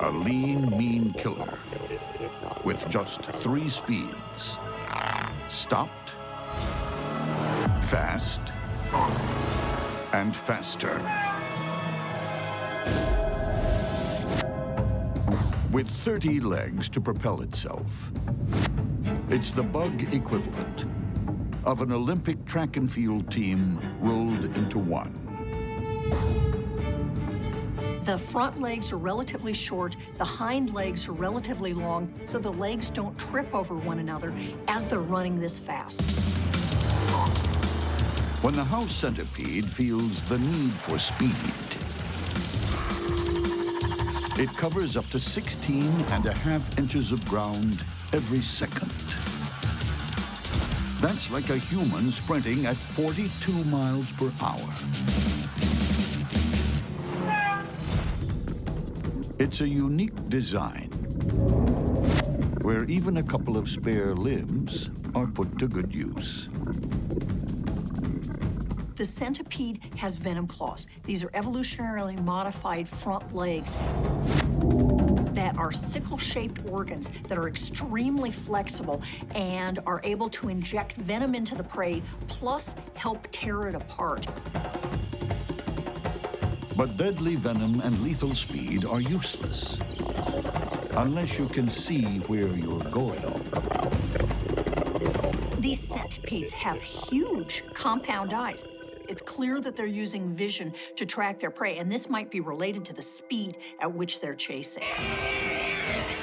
A lean, mean killer with just 3 speeds. Stopped, fast, and faster. With 30 legs to propel itself. It's the bug equivalent of an Olympic track and field team rolled into one. The front legs are relatively short, the hind legs are relatively long, so the legs don't trip over one another as they're running this fast. When the house centipede feels the need for speed, it covers up to 16.5 inches of ground every second. That's like a human sprinting at 42 miles per hour. It's a unique design, where even a couple of spare limbs are put to good use. The centipede has venom claws. These are evolutionarily modified front legs that are sickle-shaped organs that are extremely flexible and are able to inject venom into the prey, plus help tear it apart. But deadly venom and lethal speed are useless unless you can see where you're going. These centipedes have huge compound eyes. It's clear that they're using vision to track their prey, and this might be related to the speed at which they're chasing.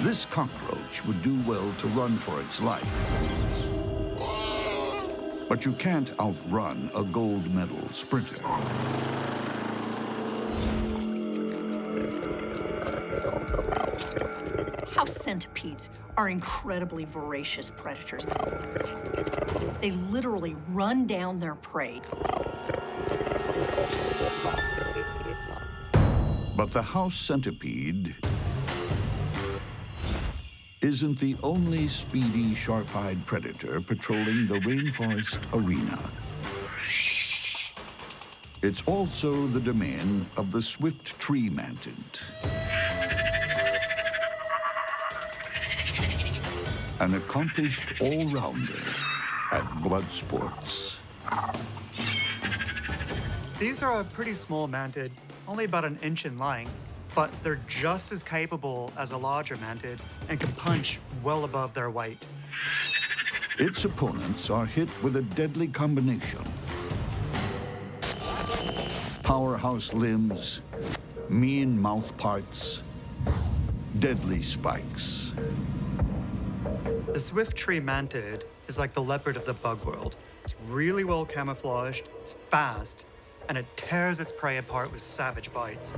This cockroach would do well to run for its life. But you can't outrun a gold medal sprinter. House centipedes are incredibly voracious predators. They literally run down their prey. But the house centipede isn't the only speedy, sharp-eyed predator patrolling the rainforest arena. It's also the domain of the swift tree mantis. An accomplished all-rounder at blood sports. These are a pretty small mantid, only about 1 inch in length, but they're just as capable as a larger mantid and can punch well above their weight. Its opponents are hit with a deadly combination. Powerhouse limbs, mean mouth parts, deadly spikes. The swift tree mantid is like the leopard of the bug world. It's really well camouflaged, it's fast, and it tears its prey apart with savage bites.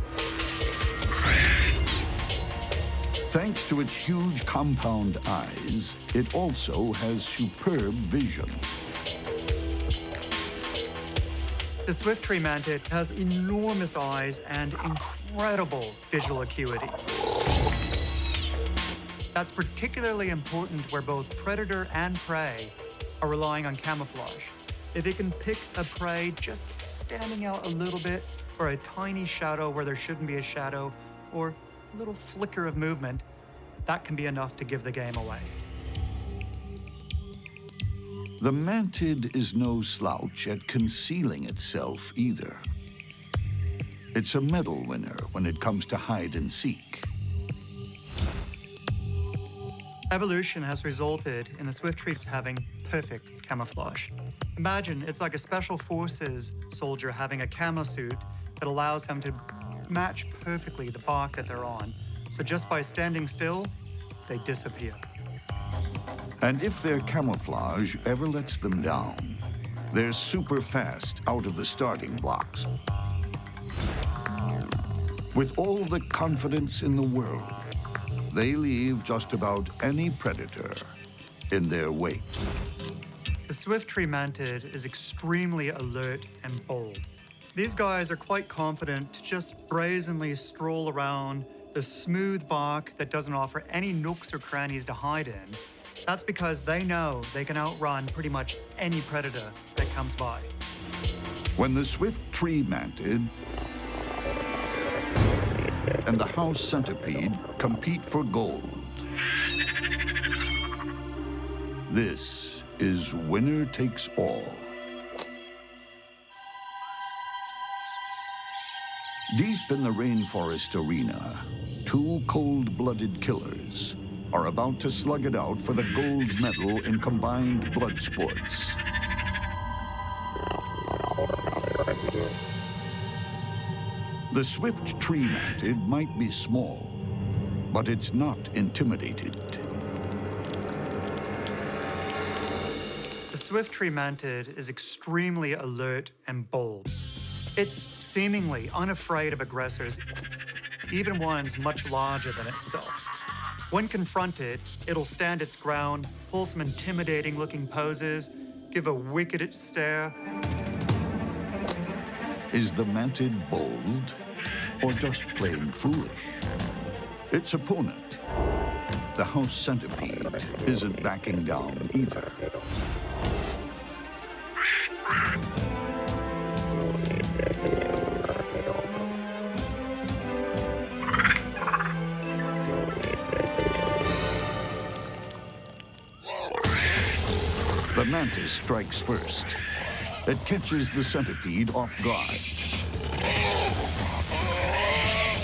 Thanks to its huge compound eyes, it also has superb vision. The swift tree mantid has enormous eyes and incredible visual acuity. That's particularly important where both predator and prey are relying on camouflage. If it can pick a prey just standing out a little bit, or a tiny shadow where there shouldn't be a shadow, or a little flicker of movement, that can be enough to give the game away. The mantid is no slouch at concealing itself either. It's a medal winner when it comes to hide and seek. Evolution has resulted in the swift trees having perfect camouflage. Imagine it's like a special forces soldier having a camo suit that allows them to match perfectly the bark that they're on. So just by standing still, they disappear. And if their camouflage ever lets them down, they're super fast out of the starting blocks. With all the confidence in the world, they leave just about any predator in their wake. The swift tree mantid is extremely alert and bold. These guys are quite confident to just brazenly stroll around the smooth bark that doesn't offer any nooks or crannies to hide in. That's because they know they can outrun pretty much any predator that comes by. When the swift tree mantid and the house centipede compete for gold. This is winner takes all. Deep in the rainforest arena, two cold-blooded killers are about to slug it out for the gold medal in combined blood sports. The swift tree mantid might be small, but it's not intimidated. The swift tree mantid is extremely alert and bold. It's seemingly unafraid of aggressors, even ones much larger than itself. When confronted, it'll stand its ground, pull some intimidating-looking poses, give a wicked stare. Is the mantid bold or just plain foolish? Its opponent, the house centipede, isn't backing down either. The mantis strikes first. It catches the centipede off guard.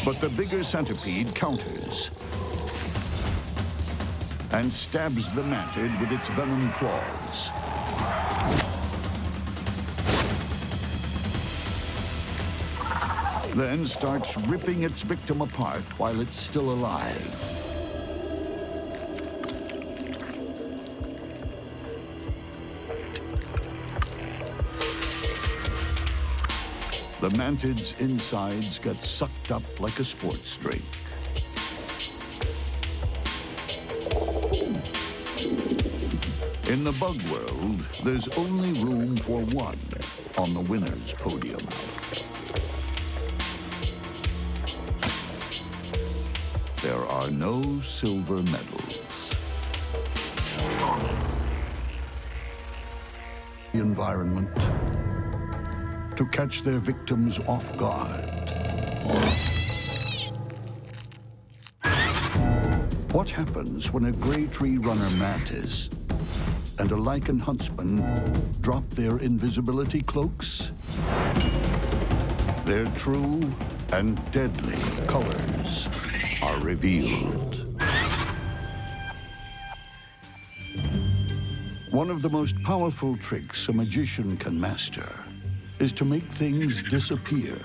But the bigger centipede counters and stabs the mantid with its venom claws. Then starts ripping its victim apart while it's still alive. The mantid's insides get sucked up like a sports drink. In the bug world, there's only room for one on the winner's podium. There are no silver medals. The environment to catch their victims off guard. What happens when a gray tree runner mantis and a lichen huntsman drop their invisibility cloaks? Their true and deadly colors are revealed. One of the most powerful tricks a magician can master is to make things disappear.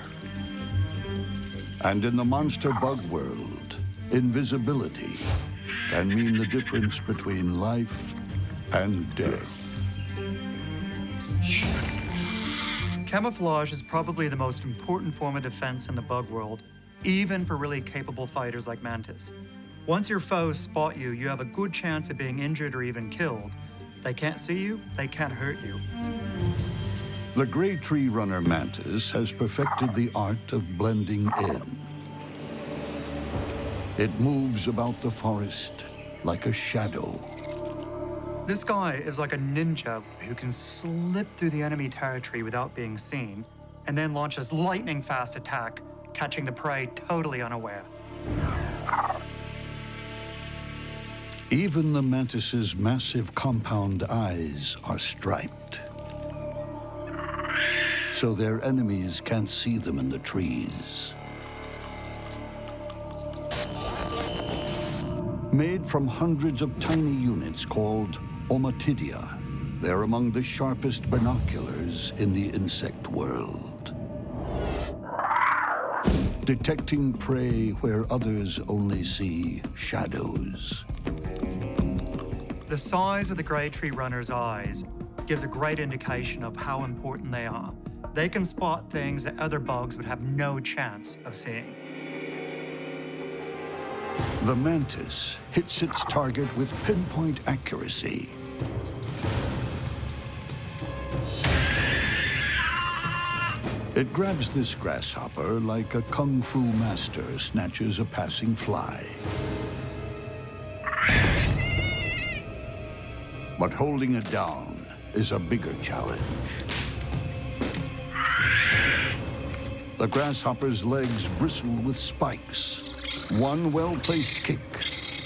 And in the monster bug world, invisibility can mean the difference between life and death. Camouflage is probably the most important form of defense in the bug world, even for really capable fighters like Mantis. Once your foes spot you, you have a good chance of being injured or even killed. They can't see you, they can't hurt you. The gray tree runner mantis has perfected the art of blending in. It moves about the forest like a shadow. This guy is like a ninja who can slip through the enemy territory without being seen, and then launches lightning-fast attack, catching the prey totally unaware. Even the mantis's massive compound eyes are striped, so their enemies can't see them in the trees. Made from hundreds of tiny units called omatidia, they're among the sharpest binoculars in the insect world. Detecting prey where others only see shadows. The size of the gray tree runner's eyes gives a great indication of how important they are. They can spot things that other bugs would have no chance of seeing. The mantis hits its target with pinpoint accuracy. It grabs this grasshopper like a kung fu master snatches a passing fly. But holding it down is a bigger challenge. The grasshopper's legs bristle with spikes. One well-placed kick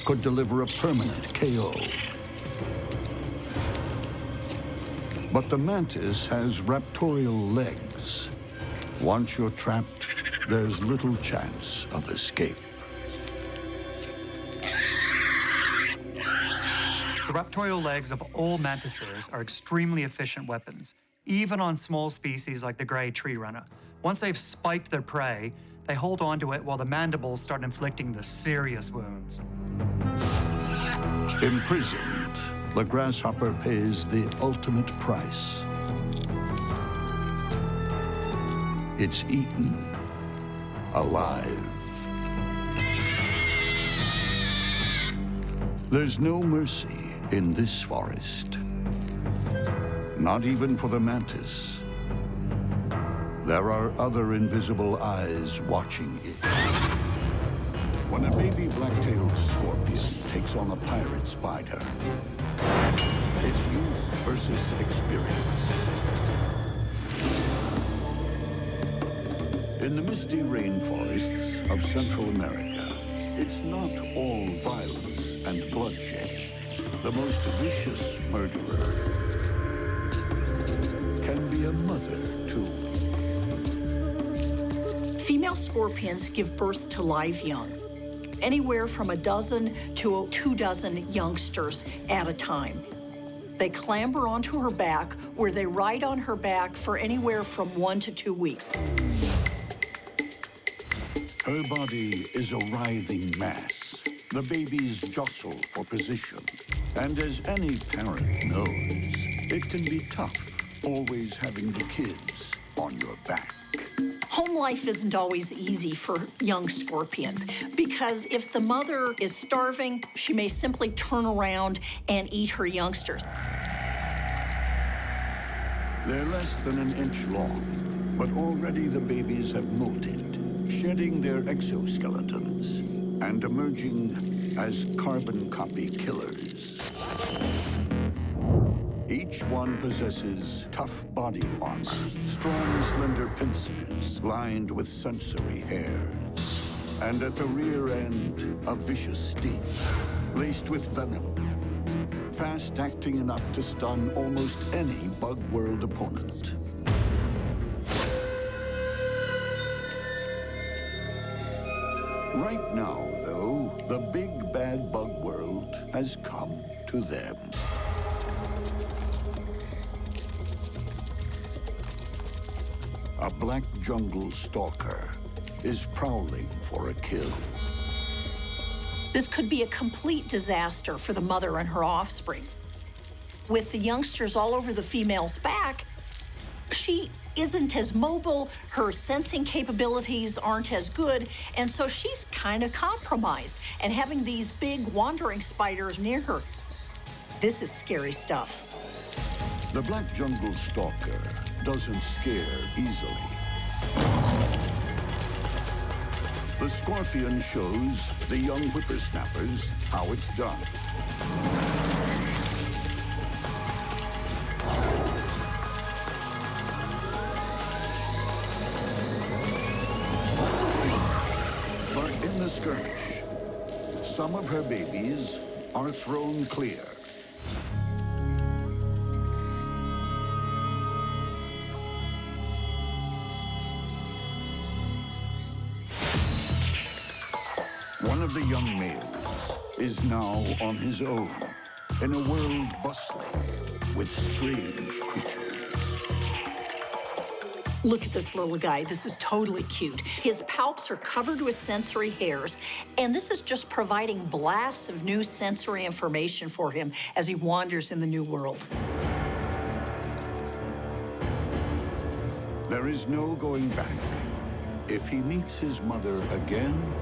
could deliver a permanent KO. But the mantis has raptorial legs. Once you're trapped, there's little chance of escape. The raptorial legs of all mantises are extremely efficient weapons, even on small species like the gray tree runner. Once they've spiked their prey, they hold on to it while the mandibles start inflicting the serious wounds. Imprisoned, the grasshopper pays the ultimate price. It's eaten alive. There's no mercy in this forest. Not even for the mantis. There are other invisible eyes watching it. When a baby black-tailed scorpion takes on a pirate spider, it's youth versus experience. In the misty rainforests of Central America, it's not all violence and bloodshed. The most vicious murderer can be a mother, too. Female scorpions give birth to live young, anywhere from a dozen to 24 youngsters at a time. They clamber onto her back, where they ride on her back for anywhere from 1 to 2 weeks. Her body is a writhing mass. The babies jostle for position. And as any parent knows, it can be tough always having the kids on your back. Home life isn't always easy for young scorpions because if the mother is starving, she may simply turn around and eat her youngsters. They're less than an inch long, but already the babies have molted, shedding their exoskeletons and emerging as carbon copy killers. Each one possesses tough body armor, strong, slender pincers lined with sensory hairs, and at the rear end, a vicious sting laced with venom, fast-acting enough to stun almost any bug world opponent. Right now, though, the big bad bug world has come to them. A black jungle stalker is prowling for a kill. This could be a complete disaster for the mother and her offspring. With the youngsters all over the female's back, she isn't as mobile, her sensing capabilities aren't as good, and so she's kind of compromised. And having these big wandering spiders near her, this is scary stuff. The black jungle stalker doesn't scare easily. The scorpion shows the young whippersnappers how it's done. But in the skirmish, some of her babies are thrown clear. One of the young males is now on his own in a world bustling with strange creatures. Look at this little guy. This is totally cute. His palps are covered with sensory hairs, and this is just providing blasts of new sensory information for him as he wanders in the new world. There is no going back. If he meets his mother again,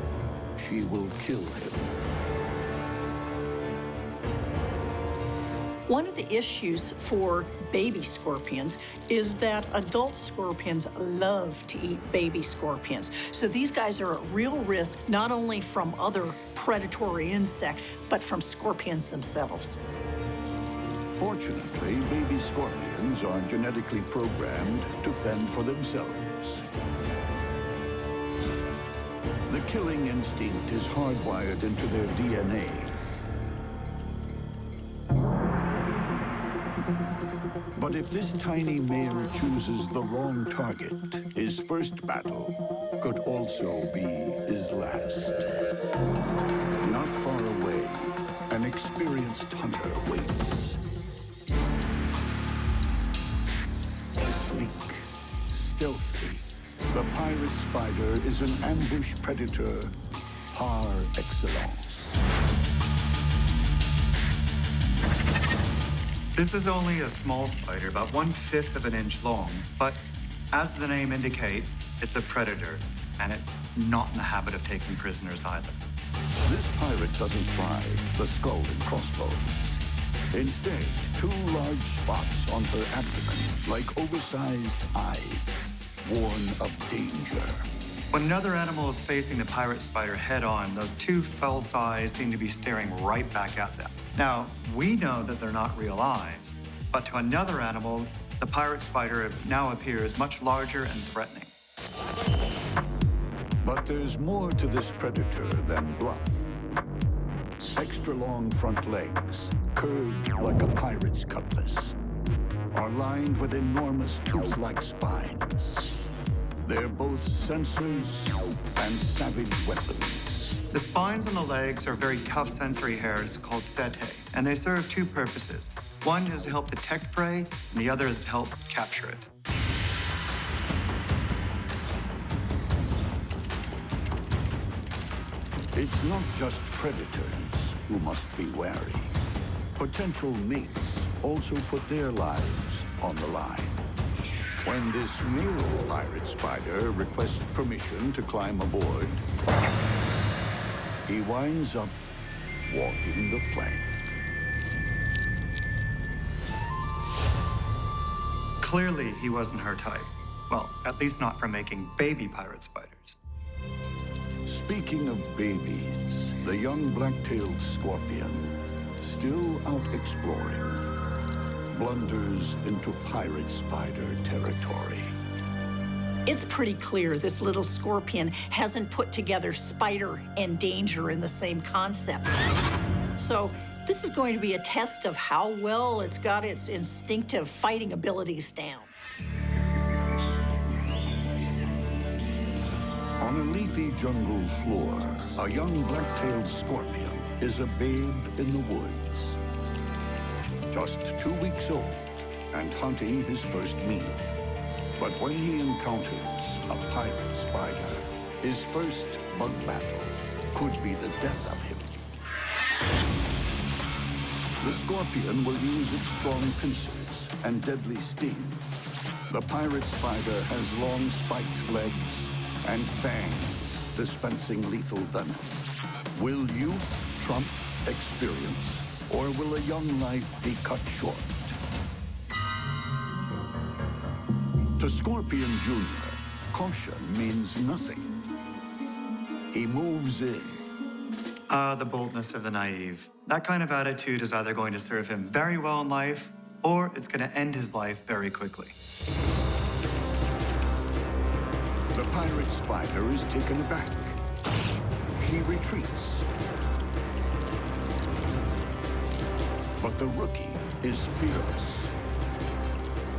she will kill him. One of the issues for baby scorpions is that adult scorpions love to eat baby scorpions. So these guys are at real risk, not only from other predatory insects, but from scorpions themselves. Fortunately, baby scorpions are genetically programmed to fend for themselves. The killing instinct is hardwired into their DNA. But if this tiny male chooses the wrong target, his first battle could also be his last. Not far away, an experienced hunter waits. Sleek, stealthy, the pirate spider is an ambush predator par excellence. This is only a small spider, about 1/5 of an inch long, but as the name indicates, it's a predator, and it's not in the habit of taking prisoners either. This pirate doesn't fly the skull and crossbones. Instead, 2 large spots on her abdomen, like oversized eyes, warn of danger. When another animal is facing the pirate spider head-on, those 2 false eyes seem to be staring right back at them. Now, we know that they're not real eyes, but to another animal, the pirate spider now appears much larger and threatening. But there's more to this predator than bluff. Extra long front legs, curved like a pirate's cutlass, are lined with enormous tooth-like spines. They're both sensors and savage weapons. The spines on the legs are very tough sensory hairs called setae, and they serve 2 purposes. One is to help detect prey, and the other is to help capture it. It's not just predators who must be wary. Potential mates also put their lives on the line. When this male pirate spider requests permission to climb aboard, he winds up walking the plank. Clearly, he wasn't her type. Well, at least not for making baby pirate spiders. Speaking of babies, the young black-tailed scorpion, still out exploring, blunders into pirate spider territory. It's pretty clear this little scorpion hasn't put together spider and danger in the same concept. So this is going to be a test of how well it's got its instinctive fighting abilities down. On a leafy jungle floor, a young black-tailed scorpion is a babe in the woods. Just 2 weeks old and hunting his first meal. But when he encounters a pirate spider, his first bug battle could be the death of him. The scorpion will use its strong pincers and deadly sting. The pirate spider has long spiked legs and fangs dispensing lethal venom. Will youth trump experience, or will a young life be cut short? To Scorpion Jr., caution means nothing. He moves in. The boldness of the naive. That kind of attitude is either going to serve him very well in life, or it's going to end his life very quickly. The pirate spider is taken aback. She retreats. But the rookie is fearless.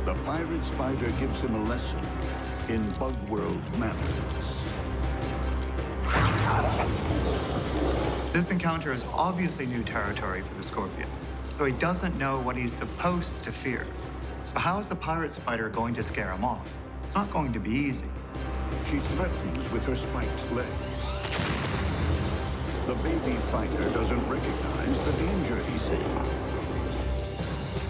The pirate spider gives him a lesson in bug world manners. This encounter is obviously new territory for the scorpion, so he doesn't know what he's supposed to fear. So how is the pirate spider going to scare him off? It's not going to be easy. She threatens with her spiked legs. The baby fighter doesn't recognize the danger he's in.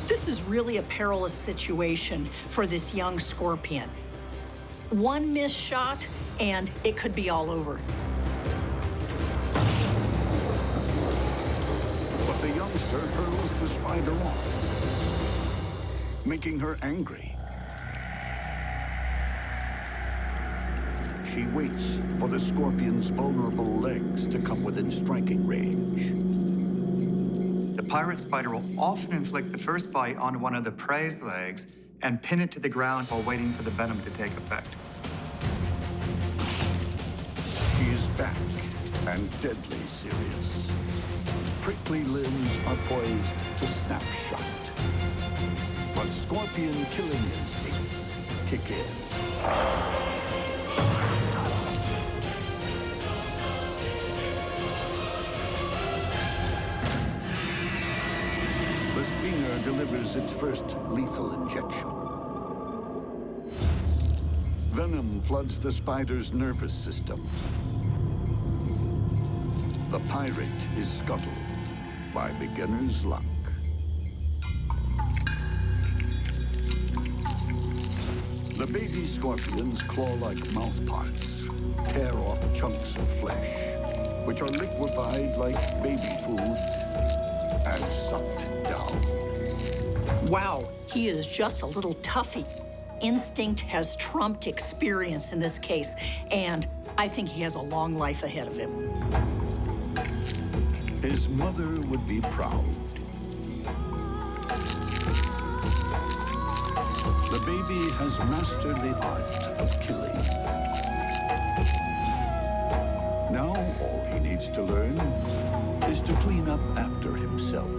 This is really a perilous situation for this young scorpion. One missed shot, and it could be all over. But the youngster hurls the spider off, making her angry. She waits for the scorpion's vulnerable legs to come within striking range. The pirate spider will often inflict the first bite onto one of the prey's legs and pin it to the ground while waiting for the venom to take effect. She is back and deadly serious. Prickly limbs are poised to snapshot. But scorpion killing instincts kick in. The stinger delivers its first lethal injection. Venom floods the spider's nervous system. The pirate is scuttled by beginner's luck. The baby scorpions claw like mouthparts, tear off chunks of flesh, which are liquefied like baby food and sucked down. Wow, he is just a little toughy. Instinct has trumped experience in this case, and I think he has a long life ahead of him. His mother would be proud. The baby has mastered the art of killing. Now all he needs to learn is to clean up after himself.